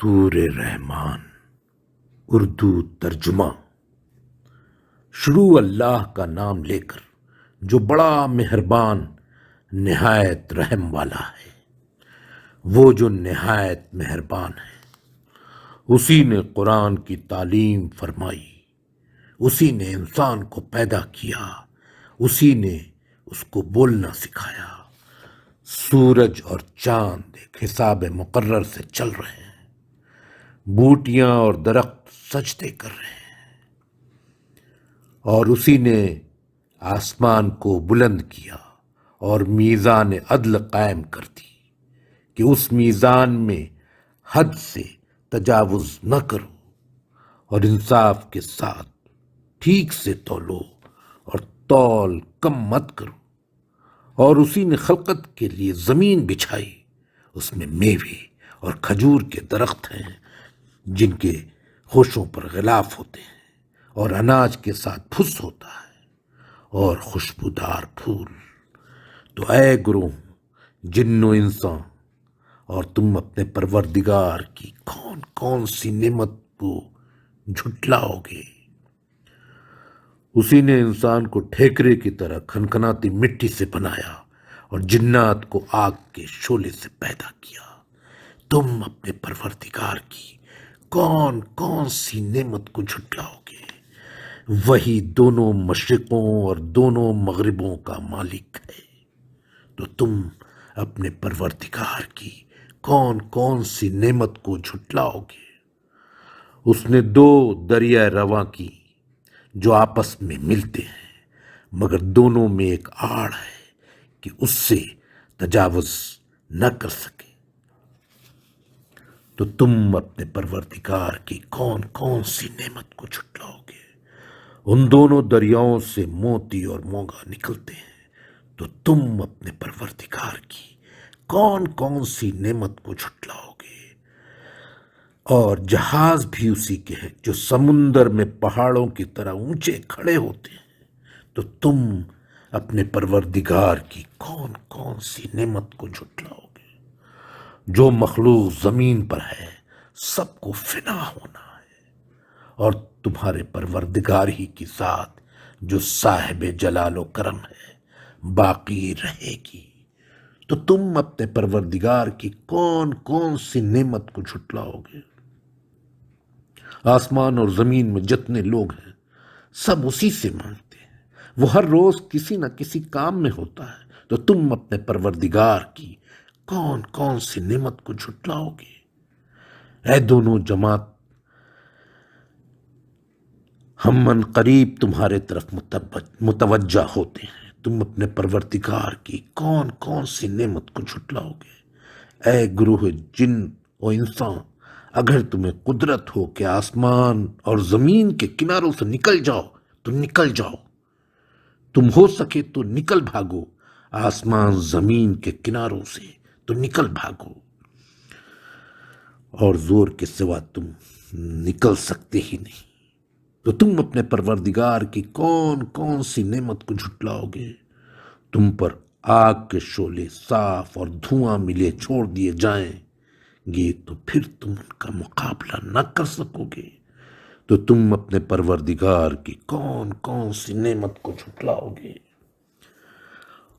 سورہ رحمان اردو ترجمہ۔ شروع اللہ کا نام لے کر جو بڑا مہربان نہایت رحم والا ہے۔ وہ جو نہایت مہربان ہے، اسی نے قرآن کی تعلیم فرمائی، اسی نے انسان کو پیدا کیا، اسی نے اس کو بولنا سکھایا۔ سورج اور چاند ایک حساب مقرر سے چل رہے ہیں، بوٹیاں اور درخت سجدے کر رہے ہیں، اور اسی نے آسمان کو بلند کیا اور میزان عدل قائم کر دی کہ اس میزان میں حد سے تجاوز نہ کرو اور انصاف کے ساتھ ٹھیک سے تولو اور تول کم مت کرو۔ اور اسی نے خلقت کے لیے زمین بچھائی، اس میں میوے اور کھجور کے درخت ہیں جن کے خوشوں پر غلاف ہوتے ہیں، اور اناج کے ساتھ پھس ہوتا ہے اور خوشبودار پھول۔ تو اے گروہ جن و انسان، اور تم اپنے پروردگار کی کون کون سی نعمت کو جھٹلاؤ گے؟ اسی نے انسان کو ٹھیکرے کی طرح کھنکھناتی مٹی سے بنایا اور جنات کو آگ کے شعلے سے پیدا کیا۔ تم اپنے پروردگار کی کون کون سی نعمت کو جھٹلاؤ گے؟ وہی دونوں مشرقوں اور دونوں مغربوں کا مالک ہے۔ تو تم اپنے پروردگار کی کون کون سی نعمت کو جھٹلاؤ گے؟ اس نے دو دریا رواں کی جو آپس میں ملتے ہیں، مگر دونوں میں ایک آڑ ہے کہ اس سے تجاوز نہ کر سکے۔ تو تم اپنے پروردگار کی کون کون سی نعمت کو جھٹلاؤ گے؟ ان دونوں دریاؤں سے موتی اور مونگا نکلتے ہیں۔ تو تم اپنے پروردگار کی کون کون سی نعمت کو جھٹلاؤ گے؟ اور جہاز بھی اسی کے ہیں جو سمندر میں پہاڑوں کی طرح اونچے کھڑے ہوتے ہیں۔ تو تم اپنے پروردگار کی کون کون سی نعمت کو جھٹلاؤ گے؟ جو مخلوق زمین پر ہے سب کو فنا ہونا ہے، اور تمہارے پروردگار ہی کی ذات جو صاحب جلال و کرم ہے باقی رہے گی۔ تو تم اپنے پروردگار کی کون کون سی نعمت کو جھٹلاؤ گے؟ آسمان اور زمین میں جتنے لوگ ہیں سب اسی سے مانگتے ہیں، وہ ہر روز کسی نہ کسی کام میں ہوتا ہے۔ تو تم اپنے پروردگار کی کون کون سی نعمت کو جھٹلاؤ گے؟ اے دونوں جماعت، ہم من قریب تمہارے طرف متوجہ ہوتے ہیں۔ تم اپنے پروردگار کی کون کون سی نعمت کو جھٹلاؤ گے؟ اے گروہ جن و انسان، اگر تمہیں قدرت ہو کہ آسمان اور زمین کے کناروں سے نکل جاؤ تو نکل جاؤ، تم ہو سکے تو نکل بھاگو آسمان زمین کے کناروں سے، تو نکل بھاگو، اور زور کے سوا تم نکل سکتے ہی نہیں۔ تو تم اپنے پروردگار کی کون کون سی نعمت کو جھٹلاؤ گے؟ تم پر آگ کے شعلے صاف اور دھواں ملے چھوڑ دیے جائیں گے تو پھر تم ان کا مقابلہ نہ کر سکو گے۔ تو تم اپنے پروردگار کی کون کون سی نعمت کو جھٹلاؤ گے؟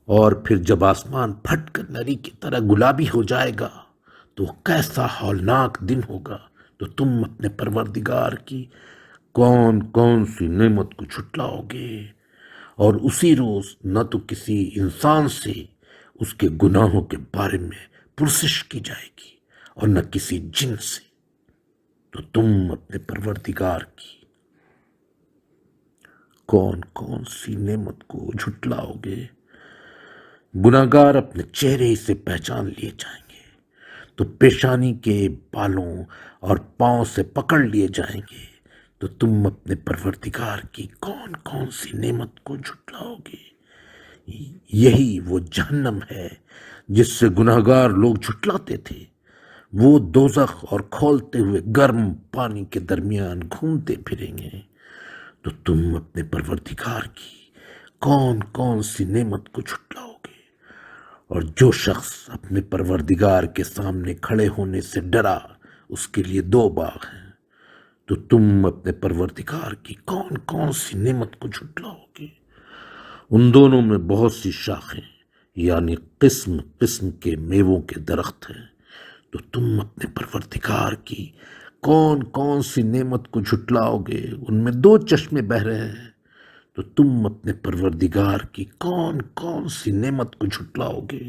اور پھر جب آسمان پھٹ کر نری کی طرح گلابی ہو جائے گا تو کیسا ہولناک دن ہوگا۔ تو تم اپنے پروردگار کی کون کون سی نعمت کو جھٹلاؤ گے؟ اور اسی روز نہ تو کسی انسان سے اس کے گناہوں کے بارے میں پرسش کی جائے گی اور نہ کسی جن سے۔ تو تم اپنے پروردگار کی کون کون سی نعمت کو جھٹلاؤ گے؟ گناہگار اپنے چہرے سے پہچان لیے جائیں گے، تو پیشانی کے بالوں اور پاؤں سے پکڑ لیے جائیں گے۔ تو تم اپنے پروردگار کی کون کون سی نعمت کو جھٹلاؤ گے؟ یہی وہ جہنم ہے جس سے گناہگار لوگ جھٹلاتے تھے، وہ دوزخ اور کھولتے ہوئے گرم پانی کے درمیان گھومتے پھریں گے۔ تو تم اپنے پروردگار کی کون کون سی نعمت کو جھٹلاؤ گے؟ اور جو شخص اپنے پروردگار کے سامنے کھڑے ہونے سے ڈرا اس کے لیے 2 باغ ہیں، تو تم اپنے پروردگار کی کون کون سی نعمت کو جھٹلاؤ گے؟ ان دونوں میں بہت سی شاخیں یعنی قسم قسم کے میووں کے درخت ہیں، تو تم اپنے پروردگار کی کون کون سی نعمت کو جھٹلاؤ گے؟ ان میں 2 چشمے بہہ رہے ہیں، تو تم اپنے پروردگار کی کون کون سی نعمت کو جھٹلاؤ گے؟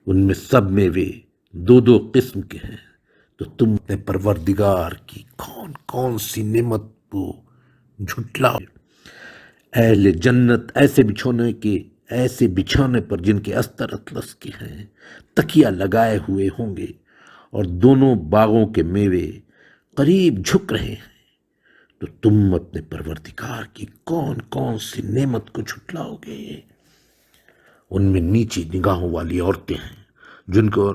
ان میں سب میوے 2 قسم کے ہیں، تو تم اپنے پروردگار کی کون کون سی نعمت کو جھٹلاؤ گے؟ اہل جنت ایسے بچھونے پر جن کے استر اطلس کے ہیں تکیہ لگائے ہوئے ہوں گے، اور دونوں باغوں کے میوے قریب جھک رہے ہیں، تو تم اپنے پروردگار کی کون کون سی نعمت کو جھٹلاؤ گے؟ ان میں نیچی نگاہوں والی عورتیں ہیں جن کو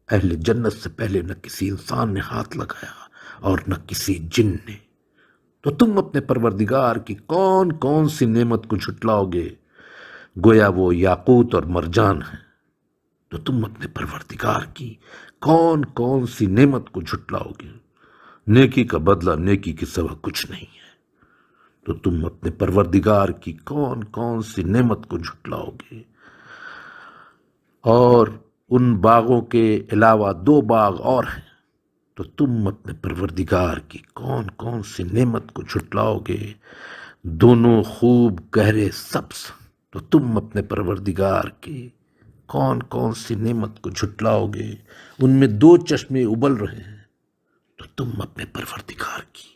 اہل جنت سے پہلے نہ کسی انسان نے ہاتھ لگایا اور نہ کسی جن نے، تو تم اپنے پروردگار کی کون کون سی نعمت کو جھٹلاؤ گے؟ گویا وہ یاقوت اور مرجان ہیں، تو تم اپنے پروردگار کی کون کون سی نعمت کو جھٹلاؤ گے؟ نیکی کا بدلہ نیکی کے سوا کچھ نہیں ہے، تو تم اپنے پروردگار کی کون کون سی نعمت کو جھٹلاؤ گے؟ اور ان باغوں کے علاوہ 2 باغ اور ہیں، تو تم اپنے پروردگار کی کون کون سی نعمت کو جھٹلاؤ گے؟ دونوں خوب گہرے سبز، تو تم اپنے پروردگار کی کون کون سی نعمت کو جھٹلاؤ گے؟ ان میں 2 چشمے ابل رہے ہیں، تو تم اپنے پروردگار کی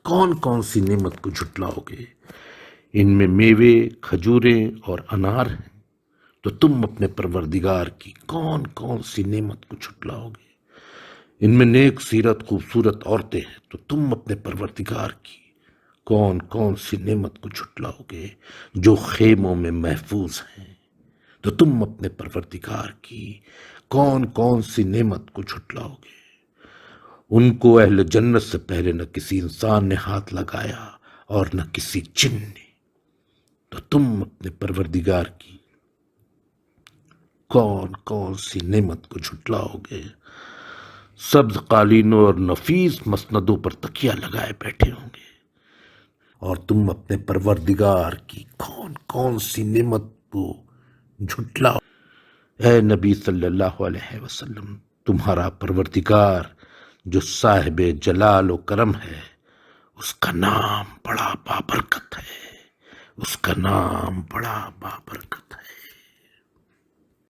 کون کون سی نعمت کو جھٹلاؤ گے؟ ان میں میوے کھجوریں اور انار ہیں، تو تم اپنے پروردگار کی کون کون سی نعمت کو جھٹلاؤ گے؟ ان میں نیک سیرت خوبصورت عورتیں ہیں، تو تم اپنے پروردگار کی کون کون سی نعمت کو جھٹلاؤ گے؟ جو خیموں میں محفوظ ہیں، تو تم اپنے پروردگار کی کون کون سی نعمت کو جھٹلاؤ گے؟ ان کو اہل جنت سے پہلے نہ کسی انسان نے ہاتھ لگایا اور نہ کسی جن نے، تو تم اپنے پروردگار کی کون کون سی نعمت کو جھٹلاؤ گے؟ سبز قالینوں اور نفیس مسندوں پر تکیہ لگائے بیٹھے ہوں گے، اور تم اپنے پروردگار کی کون کون سی نعمت کو جھٹلاؤ؟ اے نبی صلی اللہ علیہ وسلم، تمہارا پروردگار جو صاحب جلال و کرم ہے، اس کا نام بڑا بابرکت ہے، اس کا نام بڑا بابرکت ہے۔